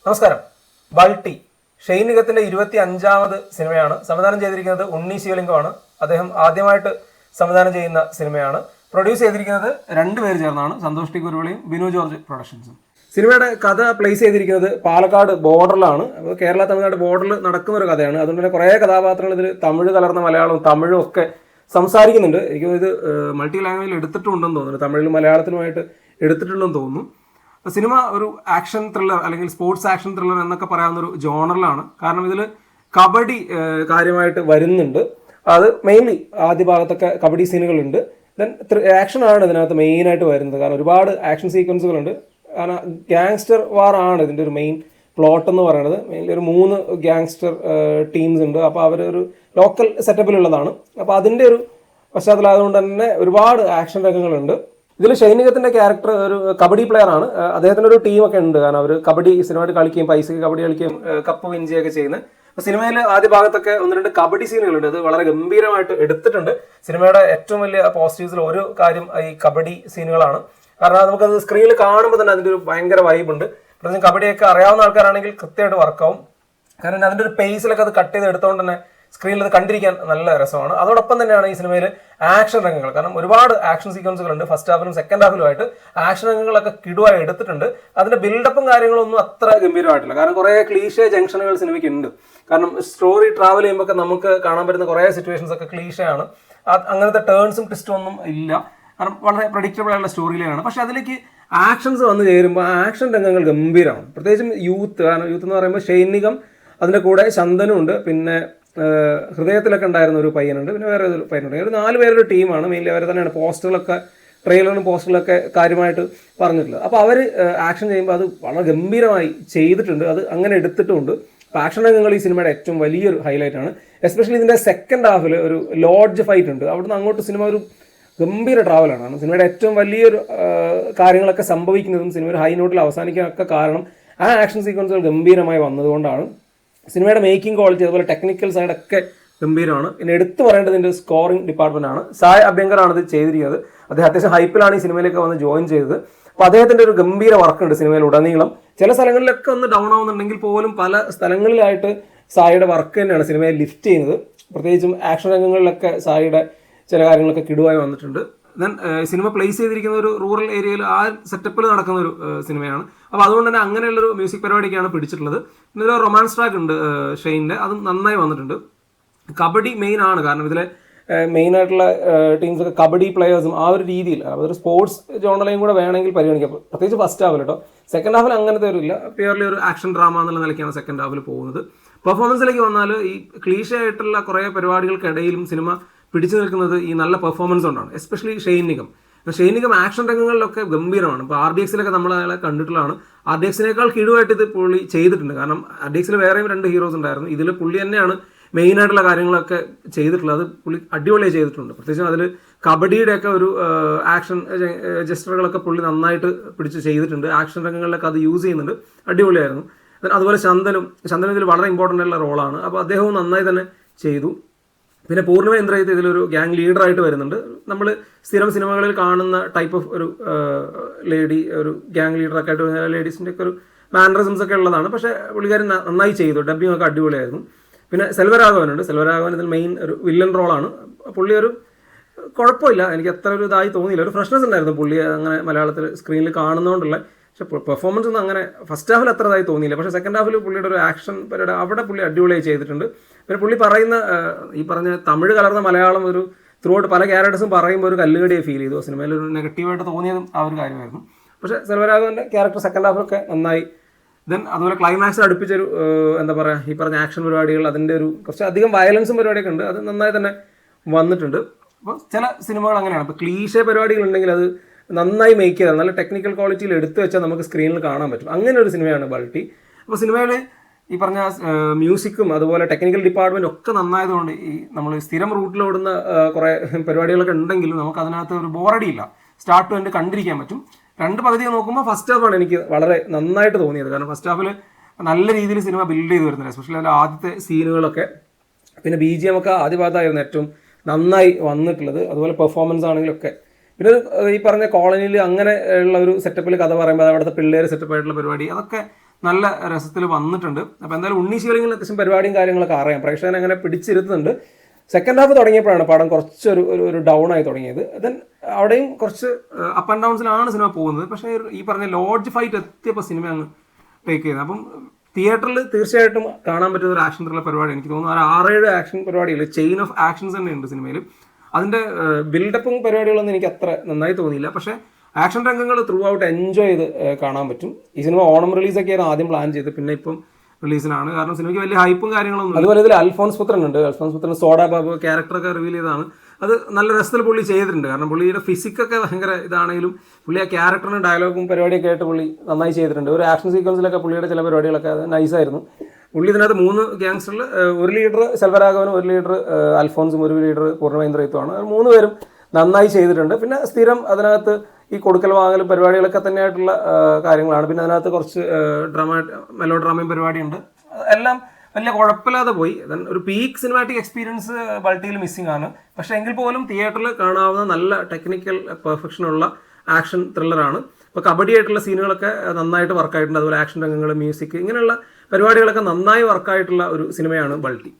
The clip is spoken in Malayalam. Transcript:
നമസ്കാരം. ബൾട്ടി ഷെയ്ൻ നിഗത്തിന്റെ 25ാമത് സിനിമയാണ്. സംവിധാനം ചെയ്തിരിക്കുന്നത് ഉണ്ണി ശിവലിംഗമാണ്. അദ്ദേഹം ആദ്യമായിട്ട് സംവിധാനം ചെയ്യുന്ന സിനിമയാണ്. പ്രൊഡ്യൂസ് ചെയ്തിരിക്കുന്നത് രണ്ടുപേര് ചേർന്നാണ്, സന്തോഷ് ടി കുരുവിളിയും ബിനു ജോർജ് പ്രൊഡക്ഷൻസും. സിനിമയുടെ കഥ പ്ലേസ് ചെയ്തിരിക്കുന്നത് പാലക്കാട് ബോർഡറിലാണ്. അപ്പോൾ കേരള തമിഴ്നാട് ബോർഡറിൽ നടക്കുന്ന ഒരു കഥയാണ്. അതുകൊണ്ട് തന്നെ കുറേ കഥാപാത്രങ്ങൾ ഇതിൽ തമിഴ് കലർന്ന മലയാളവും തമിഴും ഒക്കെ സംസാരിക്കുന്നുണ്ട്. എനിക്ക് ഇത് മൾട്ടി ലാംഗ്വേജിൽ എടുത്തിട്ടുണ്ടെന്ന് തോന്നുന്നു, തമിഴിലും മലയാളത്തിലുമായിട്ട് എടുത്തിട്ടുണ്ടെന്ന് തോന്നുന്നു. സിനിമ ഒരു ആക്ഷൻ ത്രില്ലർ അല്ലെങ്കിൽ സ്പോർട്സ് ആക്ഷൻ ത്രില്ലർ എന്നൊക്കെ പറയാവുന്ന ഒരു ജോണറിലാണ്. കാരണം ഇതിൽ കബഡി കാര്യമായിട്ട് വരുന്നുണ്ട്. അത് മെയിൻലി ആദ്യ ഭാഗത്തൊക്കെ കബഡി സീനുകളുണ്ട്. ദെൻ ആക്ഷനാണ് ഇതിനകത്ത് മെയിനായിട്ട് വരുന്നത്. കാരണം ഒരുപാട് ആക്ഷൻ സീക്വൻസുകളുണ്ട്. കാരണം ഗ്യാങ്സ്റ്റർ വാർ ആണ് ഇതിൻ്റെ ഒരു മെയിൻ പ്ലോട്ട് എന്ന് പറയുന്നത്. മെയിൻലി ഒരു 3 ഗ്യാങ്സ്റ്റർ ടീംസ് ഉണ്ട്. അപ്പോൾ അവരൊരു ലോക്കൽ സെറ്റപ്പിലുള്ളതാണ്. അപ്പോൾ അതിൻ്റെ ഒരു പശ്ചാത്തലമായതുകൊണ്ട് തന്നെ ഒരുപാട് ആക്ഷൻ രംഗങ്ങളുണ്ട്. ഇതിൽ ഷെയ്ൻ നിഗത്തിന്റെ ക്യാരക്ടർ ഒരു കബഡി പ്ലെയർ ആണ്. അദ്ദേഹത്തിന് ഒരു ടീമൊക്കെ ഉണ്ട്. കാരണം അവർ കബഡി സ്ഥിരമായിട്ട് കളിക്കുകയും പൈസക്ക് കബഡി കളിക്കുകയും കപ്പ് വിൻ ചെയ്യുകയൊക്കെ ചെയ്യുന്നത്. അപ്പോൾ സിനിമയിൽ ആദ്യ ഭാഗത്തൊക്കെ 1-2 കബഡി സീനുകളുണ്ട്. അത് വളരെ ഗംഭീരമായിട്ട് എടുത്തിട്ടുണ്ട്. സിനിമയുടെ ഏറ്റവും വലിയ പോസിറ്റീവ്സിൽ ഒരു കാര്യം ഈ കബഡി സീനുകളാണ്. കാരണം നമുക്കത് സ്ക്രീനിൽ കാണുമ്പോൾ തന്നെ അതിൻ്റെ ഒരു ഭയങ്കര വൈബുണ്ട്. പ്രത്യേകിച്ച് കബഡിയൊക്കെ അറിയാവുന്ന ആൾക്കാരാണെങ്കിൽ കൃത്യമായിട്ട് വർക്കാവും. കാരണം അതിൻ്റെ ഒരു പേസിലൊക്കെ അത് കട്ട് ചെയ്ത് എടുത്തുകൊണ്ട് തന്നെ സ്ക്രീനിൽ അത് കണ്ടിരിക്കാൻ നല്ല രസമാണ്. അതോടൊപ്പം തന്നെയാണ് ഈ സിനിമയിൽ ആക്ഷൻ രംഗങ്ങൾ. കാരണം ഒരുപാട് ആക്ഷൻ സീക്വൻസുകളുണ്ട്. ഫസ്റ്റ് ഹാഫിലും സെക്കൻഡ് ഹാഫിലുമായിട്ട് ആക്ഷൻ രംഗങ്ങളൊക്കെ കിടുവായി എടുത്തിട്ടുണ്ട്. അതിന്റെ ബിൽഡപ്പും കാര്യങ്ങളൊന്നും അത്ര ഗംഭീരമായിട്ടില്ല. കാരണം കുറേ ക്ലീഷേ ജംഗ്ഷനുകൾ സിനിമയ്ക്ക് ഉണ്ട്. കാരണം സ്റ്റോറി ട്രാവൽ ചെയ്യുമ്പോൾ നമുക്ക് കാണാൻ പറ്റുന്ന കുറേ സിറ്റുവേഷൻസ് ഒക്കെ ക്ലീഷയാണ്. അങ്ങനത്തെ ടേൺസും ട്വിസ്റ്റും ഒന്നും ഇല്ല. കാരണം വളരെ പ്രഡിക്റ്റബിൾ ആയിട്ടുള്ള സ്റ്റോറിയിലാണ്. പക്ഷെ അതിലേക്ക് ആക്ഷൻസ് വന്നു ചേരുമ്പോൾ ആക്ഷൻ രംഗങ്ങൾ ഗംഭീരമാണ്. പ്രത്യേകിച്ചും യൂത്ത്. കാരണം യൂത്ത് എന്ന് പറയുമ്പോൾ ഷെയ്ൻ നിഗം, അതിൻ്റെ കൂടെ ചന്ദനും ഉണ്ട്, പിന്നെ ഹൃദയത്തിലൊക്കെ ഉണ്ടായിരുന്ന ഒരു പയ്യനുണ്ട്, പിന്നെ വേറെ ഒരു പയ്യനുണ്ട്. ഒരു 4 പേരുടെ ടീമാണ്. മെയിൻലി അവർ തന്നെയാണ് പോസ്റ്ററുകളൊക്കെ, ട്രെയിലറിനും പോസ്റ്ററിലൊക്കെ കാര്യമായിട്ട് പറഞ്ഞിട്ടുള്ളത്. അപ്പോൾ അവർ ആക്ഷൻ ചെയ്യുമ്പോൾ അത് വളരെ ഗംഭീരമായി ചെയ്തിട്ടുണ്ട്. അത് അങ്ങനെ എടുത്തിട്ടുമുണ്ട്. അപ്പോൾ ആക്ഷൻ രംഗങ്ങൾ ഈ സിനിമയുടെ ഏറ്റവും വലിയൊരു ഹൈലൈറ്റ് ആണ്. എസ്പെഷ്യലി ഇതിൻ്റെ സെക്കൻഡ് ഹാഫിൽ ഒരു ലോഡ്ജ് ഫൈറ്റ് ഉണ്ട്. അവിടുന്ന് അങ്ങോട്ട് സിനിമ ഒരു ഗംഭീര ട്രാവലാണ്. സിനിമയുടെ ഏറ്റവും വലിയൊരു കാര്യങ്ങളൊക്കെ സംഭവിക്കുന്നതും സിനിമ ഒരു ഹൈ നോട്ടിൽ അവസാനിക്കാനൊക്കെ കാരണം ആ ആക്ഷൻ സീക്വൻസുകൾ ഗംഭീരമായി വന്നതുകൊണ്ടാണ്. സിനിമയുടെ മേക്കിംഗ് ക്വാളിറ്റി അതുപോലെ ടെക്നിക്കൽ സൈഡൊക്കെ ഗംഭീരമാണ്. പിന്നെ എടുത്തു പറയേണ്ടത് ഇതിൻ്റെ സ്കോറിംഗ് ഡിപ്പാർട്ട്മെൻറ്റാണ്. സായ് അഭ്യങ്കറാണ് ഇത് ചെയ്തിരിക്കുന്നത്. അദ്ദേഹം അത്യാവശ്യം ഹൈപ്പിലാണ് ഈ സിനിമയിലേക്ക് വന്ന് ജോയിൻ ചെയ്തത്. അപ്പോൾ അദ്ദേഹത്തിൻ്റെ ഒരു ഗംഭീര വർക്കുണ്ട് സിനിമയിൽ ഉടനീളം. ചില സ്ഥലങ്ങളിലൊക്കെ ഒന്ന് ഡൗൺ ആവുന്നുണ്ടെങ്കിൽ പോലും പല സ്ഥലങ്ങളിലായിട്ട് സായിയുടെ വർക്ക് തന്നെയാണ് സിനിമയെ ലിഫ്റ്റ് ചെയ്യുന്നത്. പ്രത്യേകിച്ചും ആക്ഷൻ രംഗങ്ങളിലൊക്കെ സായിയുടെ ചില കാര്യങ്ങളൊക്കെ കിടുവായി വന്നിട്ടുണ്ട്. ദെൻ സിനിമ പ്ലേസ് ചെയ്തിരിക്കുന്ന ഒരു റൂറൽ ഏരിയയിൽ ആ സെറ്റപ്പിൽ നടക്കുന്ന ഒരു സിനിമയാണ്. അപ്പോൾ അതുകൊണ്ട് തന്നെ അങ്ങനെയുള്ളൊരു മ്യൂസിക് പരിപാടിയൊക്കെയാണ് പിടിച്ചിട്ടുള്ളത്. പിന്നെ ഒരു റൊമാൻസ് ട്രാക്ക് ഉണ്ട് ഷെയ്ൻ്റെ, അതും നന്നായി വന്നിട്ടുണ്ട്. കബഡി മെയിൻ ആണ്. കാരണം ഇതിലെ മെയിനായിട്ടുള്ള ടീംസൊക്കെ കബഡി പ്ലെയേഴ്സും ആ ഒരു രീതിയിൽ അതൊരു സ്പോർട്സ് ജോണറേയും കൂടെ വേണമെങ്കിൽ പരിഗണിക്കാം. പ്രത്യേകിച്ച് ഫസ്റ്റ് ഹാഫിൽ കേട്ടോ. സെക്കൻഡ് ഹാഫിൽ അങ്ങനത്തെ ഒരു ഇല്ല. പ്യുവർലി ഒരു ആക്ഷൻ ഡ്രാമ എന്നുള്ള നിലയ്ക്കാണ് സെക്കൻഡ് ഹാഫിൽ പോകുന്നത്. പെർഫോമൻസിലേക്ക് വന്നാൽ ഈ ക്ലീഷേ ആയിട്ടുള്ള കുറേ പരിപാടികൾക്കിടയിലും സിനിമ പിടിച്ചു നിൽക്കുന്നത് ഈ നല്ല പെർഫോമൻസ് കൊണ്ടാണ്. എസ്പെഷ്യലി ഷെയ്ൻ നിഗം ആക്ഷൻ രംഗങ്ങളിലൊക്കെ ഗംഭീരമാണ്. ഇപ്പോൾ RDXലൊക്കെ നമ്മൾ അയാളെ കണ്ടിട്ടുള്ളതാണ്. RDXനേക്കാൾ കിടുവായിട്ട് ഇത് പുള്ളി ചെയ്തിട്ടുണ്ട്. കാരണം RDXൽ വേറെയും 2 ഹീറോസ് ഉണ്ടായിരുന്നു. ഇതിൽ പുള്ളി തന്നെയാണ് മെയിനായിട്ടുള്ള കാര്യങ്ങളൊക്കെ ചെയ്തിട്ടുള്ളത്. അത് പുള്ളി അടിപൊളിയായി ചെയ്തിട്ടുണ്ട്. പ്രത്യേകിച്ചും അതിൽ കബഡിയുടെയൊക്കെ ഒരു ആക്ഷൻ ജസ്റ്ററുകളൊക്കെ പുള്ളി നന്നായിട്ട് പിടിച്ച് ചെയ്തിട്ടുണ്ട്. ആക്ഷൻ രംഗങ്ങളിലൊക്കെ അത് യൂസ് ചെയ്യുന്നുണ്ട്. അടിപൊളിയായിരുന്നു. അതുപോലെ ചന്ദനും ഇതിൽ വളരെ ഇമ്പോർട്ടൻ്റ് ആയിട്ടുള്ള റോളാണ്. അപ്പോൾ അദ്ദേഹവും നന്നായി തന്നെ ചെയ്തു. പിന്നെ പൂർണ്ണിമ ഇന്ദ്രജിത്ത് ഇതിലൊരു ഗ്യാങ് ലീഡറായിട്ട് വരുന്നുണ്ട്. നമ്മൾ സ്ഥിരം സിനിമകളിൽ കാണുന്ന ടൈപ്പ് ഓഫ് ഒരു ലേഡി, ഒരു ഗ്യാങ് ലീഡറൊക്കെ ആയിട്ട് വരുന്ന ലേഡീസിൻ്റെ ഒക്കെ ഒരു മാനറിസംസ് ഒക്കെ ഉള്ളതാണ്. പക്ഷേ പുള്ളിക്കാരൻ നന്നായി ചെയ്തു. ഡബ്ബിങ് ഒക്കെ അടിപൊളിയായിരുന്നു. പിന്നെ സെൽവരാഘവനുണ്ട്. സെൽവരാഘവൻ ഇതിൽ മെയിൻ ഒരു വില്ലൻ റോളാണ്. പുള്ളി ഒരു കുഴപ്പമില്ല, എനിക്ക് അത്ര ഒരു ഇതായി തോന്നിയില്ല. ഒരു ഫ്രഷ്നെസ് ഉണ്ടായിരുന്നു പുള്ളി അങ്ങനെ മലയാളത്തിൽ സ്ക്രീനിൽ കാണുന്നതുകൊണ്ടുള്ള. പക്ഷേ പെർഫോമൻസ് ഒന്നും അങ്ങനെ ഫസ്റ്റ് ഹാഫിൽ അത്ര ഇതായി തോന്നിയില്ല. പക്ഷേ സെക്കൻഡ് ഹാഫിൽ പുള്ളിയുടെ ഒരു ആക്ഷൻ പരിപാടി അവിടെ പുള്ളി അടിപൊളിയായി ചെയ്തിട്ടുണ്ട്. പിന്നെ പുള്ളി പറയുന്ന ഈ പറഞ്ഞ തമിഴ് കലർന്ന മലയാളം ഒരു ത്രൂ ഔട്ട് പല ക്യാരക്ടേഴ്സും പറയുമ്പോൾ ഒരു കല്ലുകടിയെ ഫീൽ ചെയ്തു. സിനിമയിൽ ഒരു നെഗറ്റീവായിട്ട് തോന്നിയതും ആ ഒരു കാര്യമായിരുന്നു. പക്ഷേ സെൽവരാഘവൻ്റെ ക്യാരക്ടർ സെക്കൻഡ് ഹാഫിലൊക്കെ നന്നായി. ദെൻ അതുപോലെ ക്ലൈമാക്സിൽ അടുപ്പിച്ചൊരു എന്താ പറയുക, ഈ പറഞ്ഞ ആക്ഷൻ പരിപാടികൾ, അതിൻ്റെ ഒരു കുറച്ച് അധികം വയലൻസും പരിപാടിയൊക്കെ ഉണ്ട്. അത് നന്നായി തന്നെ വന്നിട്ടുണ്ട്. അപ്പോൾ ചില സിനിമകൾ അങ്ങനെയാണ്. ഇപ്പോൾ ക്ലീഷേ പരിപാടികളുണ്ടെങ്കിൽ അത് നന്നായി മേക്ക് ചെയ്താൽ നല്ല ടെക്നിക്കൽ ക്വാളിറ്റിയിൽ എടുത്തു വെച്ചാൽ നമുക്ക് സ്ക്രീനിൽ കാണാൻ പറ്റും. അങ്ങനെ ഒരു സിനിമയാണ് ബൾട്ടി. അപ്പോൾ സിനിമയിൽ ഈ പറഞ്ഞ മ്യൂസിക്കും അതുപോലെ ടെക്നിക്കൽ ഡിപ്പാർട്ട്മെൻറ്റും ഒക്കെ നന്നായതുകൊണ്ട് ഈ നമ്മൾ സ്ഥിരം റൂട്ടിലോടുന്ന കുറേ പരിപാടികളൊക്കെ ഉണ്ടെങ്കിലും നമുക്ക് അതിനകത്ത് ഒരു ബോറടിയില്ല. സ്റ്റാർട്ട് ടു എൻഡ് കണ്ടിരിക്കാൻ പറ്റും. 2 പകുതിയെ നോക്കുമ്പോൾ ഫസ്റ്റ് ഹാഫാണ് എനിക്ക് വളരെ നന്നായിട്ട് തോന്നിയത്. കാരണം ഫസ്റ്റ് ഹാഫിൽ നല്ല രീതിയിൽ സിനിമ ബിൽഡ് ചെയ്ത് വരുന്നത്, എസ്പെഷ്യലി അതിൻ്റെ ആദ്യത്തെ സീനുകളൊക്കെ. പിന്നെ BGM ഒക്കെ ആദ്യ ഭാഗത്തായിരുന്നു ഏറ്റവും നന്നായി വന്നിട്ടുള്ളത്. അതുപോലെ പെർഫോമൻസ് ആണെങ്കിലൊക്കെ. പിന്നെ ഈ പറഞ്ഞ കോളനിയിൽ അങ്ങനെ ഉള്ള ഒരു സെറ്റപ്പിൽ കഥ പറയുമ്പോൾ അവിടുത്തെ പിള്ളേർ സെറ്റപ്പായിട്ടുള്ള പരിപാടി, അതൊക്കെ നല്ല രസത്തിൽ വന്നിട്ടുണ്ട്. അപ്പോൾ എന്തായാലും ഉണ്ണി ശിവലിംഗിൽ അത്യാവശ്യം പരിപാടിയും കാര്യങ്ങളൊക്കെ അറിയാം, പ്രേക്ഷകനെ അങ്ങനെ പിടിച്ചിരുത്തുന്നുണ്ട്. സെക്കൻഡ് ഹാഫ് തുടങ്ങിയപ്പോഴാണ് പടം കുറച്ച് ഒരു ഡൗൺ ആയി തുടങ്ങിയത്. ദെൻ അവിടെയും കുറച്ച് അപ്പ് ആൻഡ് ഡൗൺസിലാണ് സിനിമ പോകുന്നത്. പക്ഷേ ഈ പറഞ്ഞ ലോഡ്ജ് ഫൈറ്റ് എത്തിയപ്പോൾ സിനിമ അങ്ങ് ടേക്ക് ചെയ്യുന്നത്. അപ്പം തിയേറ്ററിൽ തീർച്ചയായിട്ടും കാണാൻ പറ്റുന്ന ഒരു ആക്ഷൻ ത്രില്ലർ പരിപാടി. എനിക്ക് തോന്നുന്നു ഒരു 6-7 ആക്ഷൻ പരിപാടികൾ, ചെയിൻ ഓഫ് ആക്ഷൻസ് തന്നെ ഉണ്ട് സിനിമയിൽ. അതിൻ്റെ ബിൽഡപ്പും പരിപാടികളൊന്നും എനിക്ക് അത്ര നന്നായി തോന്നിയില്ല. പക്ഷേ ആക്ഷൻ രംഗങ്ങൾ ത്രൂ ഔട്ട് എൻജോയ് ചെയ്ത് കാണാൻ പറ്റും. ഈ സിനിമ ഓണം റിലീസൊക്കെയാണ് ആദ്യം പ്ലാൻ ചെയ്ത്, പിന്നെ ഇപ്പം റിലീസിനാണ്. കാരണം സിനിമയ്ക്ക് വലിയ ഹൈപ്പും കാര്യങ്ങളൊന്നും. അതുപോലെ ഇതിൽ അൽഫോൺസ് പുത്രൻ ഉണ്ട്. അൽഫോൺസ് പുത്രൻ സോഡ ബാബു ക്യാരക്ടറൊക്കെ റിവീൽ ചെയ്തതാണ്. അത് നല്ല രസത്തിൽ പുള്ളി ചെയ്തിട്ടുണ്ട്. കാരണം പുള്ളിയുടെ ഫിസിക്കൊക്കെ ഭയങ്കര ഇതാണെങ്കിലും പുള്ളി ആ ക്യാരക്ടറിന് ഡയലോഗും പരിപാടിയൊക്കെ ആയിട്ട് പുള്ളി നന്നായി ചെയ്തിട്ടുണ്ട്. ഒരു ആക്ഷൻ സീക്വൻസിലൊക്കെ പുള്ളിയുടെ ചില പരിപാടികളൊക്കെ അത് നൈസായിരുന്നു. പുള്ളി ഇതിനകത്ത് 3 ഗ്യാങ്സ്റ്ററിൽ, ഒരു ലീഡർ സെൽവരാഘവനും, ഒരു ലീഡർ അൽഫോൺസും, ഒരു ലീഡർ പൂർണ്ണമേന്ദ്രയുമാണ്. 3 പേരും നന്നായി ചെയ്തിട്ടുണ്ട്. പിന്നെ സ്ഥിരം അതിനകത്ത് ഈ കൊടുക്കൽ വാങ്ങലും പരിപാടികളൊക്കെ തന്നെയായിട്ടുള്ള കാര്യങ്ങളാണ്. പിന്നെ അതിനകത്ത് കുറച്ച് മെലോ ഡ്രാമയും പരിപാടിയുണ്ട്. എല്ലാം വലിയ കുഴപ്പമില്ലാതെ പോയി. ഒരു പീക്ക് സിനിമാറ്റിക് എക്സ്പീരിയൻസ് ബൾട്ടിയിൽ മിസ്സിംഗ് ആണ്. പക്ഷേ എങ്കിൽ പോലും തിയേറ്ററിൽ കാണാവുന്ന നല്ല ടെക്നിക്കൽ പെർഫെക്ഷനുള്ള ആക്ഷൻ ത്രില്ലറാണ്. ഇപ്പോൾ കബഡിയായിട്ടുള്ള സീനുകളൊക്കെ നന്നായിട്ട് വർക്കായിട്ടുണ്ട്. അതുപോലെ ആക്ഷൻ രംഗങ്ങൾ, മ്യൂസിക്, ഇങ്ങനെയുള്ള പരിപാടികളൊക്കെ നന്നായി വർക്കായിട്ടുള്ള ഒരു സിനിമയാണ് ബൾട്ടി.